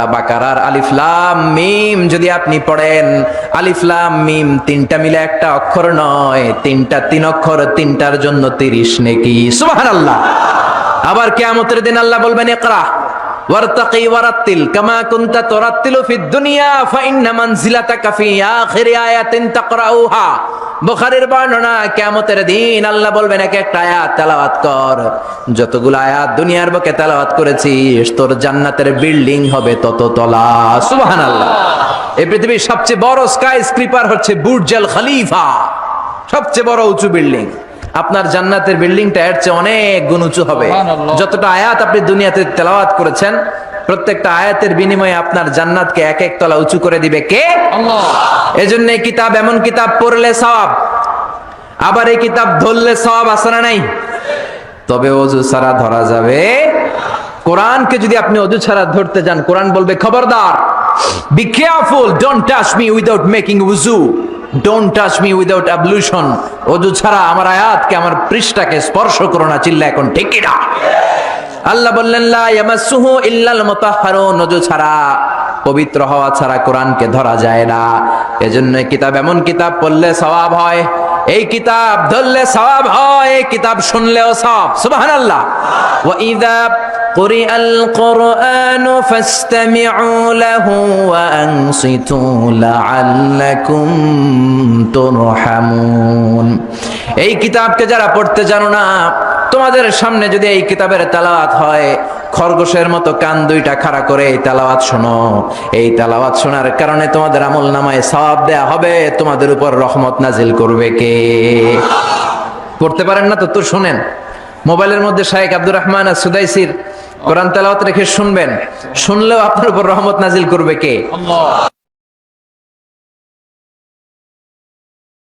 বাকারার আলিফ লাম মিম যদি আপনি পড়েন, আলিফ লাম মিম তিনটা মিলে একটা অক্ষর নয়, তিনটা তিন অক্ষর, তিনটার জন্য 30 নেকি। সুবহানাল্লাহ। আবার কিয়ামতের দিন আল্লাহ বলবেন ইকরা ওয়ারতাকি ওয়ারাত্তিল কামা কুনতা তুরাত্তিলু ফিদ দুনিয়া ফাইন্না মানজিলাতাকা ফি আখিরি আয়াতিন তাকরাউহা। বুখারীর বর্ণনা, কিয়ামতের দিন আল্লাহ বলবেন এক একটা আয়াত তেলাওয়াত কর, যতগুলো আয়াত দুনিয়ার বুকে তেলাওয়াত করেছিস তোর জান্নাতের বিল্ডিং হবে তত তলা। সুবহানাল্লাহ। এই পৃথিবীর সবচেয়ে বড় স্কাই স্ক্রিপার হচ্ছে বুর্জ আল খলিফা, সবচেয়ে বড় উঁচু বিল্ডিং। আপনার জান্নাতের বিল্ডিংটা এর চেয়ে অনেক গুণ উঁচু হবে। যতটা আয়াত আপনি দুনিয়াতে তেলাওয়াত করেছেন, প্রত্যেকটা আয়াতের বিনিময়ে আপনার জান্নাতকে এক এক তলা উঁচু করে দিবে কে? আল্লাহ। এজন্য এই কিতাব এমন কিতাব পড়লে সওয়াব, আবার এই কিতাব ধরলে সওয়াব আছে না নাই? তবে ওযু ছাড়া ধরা যাবে। কোরআনকে যদি আপনি ওযু ছাড়া ধরতে যান, কোরআন বলবে খবরদার, be careful, don't touch me without making ওযু, ডোন্ট টাচ মি উইদাউট অ্যাবলুশন। ওযু ছাড়া আমার আয়াতকে, আমার পৃষ্ঠাকে স্পর্শ করো না। চিল্লা এখন ঠিক কি না? আল্লাহ বললেন লা ইয়ামাসসুহু ইল্লাল মুতাহহারুন, ওযু ছাড়া, পবিত্র হওয়া ছাড়া কোরআনকে ধরা যায় না। এজন্য কিতাব এমন কিতাব পড়লে সওয়াব হয়, এই কিতাব ধরলে সওয়াব হয়, এই কিতাব শুনলেও সওয়াব। সুবহানাল্লাহ। ওয়া ইযা কুরিআল কুরআনু ফাসতামিউ লাহু ওয়া আনসিতু লাআল্লাকুম তুরহামুন। এই কিতাবকে যারা পড়তে জানো না, তোমাদের সামনে যদি এই কিতাবের তেলাওয়াত হয়, খরগোশের মতো কান দুইটা খাড়া করে এই তেলাওয়াত শোনো। এই তেলাওয়াত শোনার কারণে তোমাদের আমলনামায় সওয়াব দেয়া হবে, তোমাদের উপর রহমত নাজিল করবে কে? পড়তে পারেন না তো শুনেন। মোবাইলের মধ্যে শাইখ আব্দুর রহমান আস-সুদাইসির কোরআন তেলাওয়াত রেখে শুনবেন, শুনলেও আপনার উপর রহমত নাজিল করবে কে? আল্লাহ।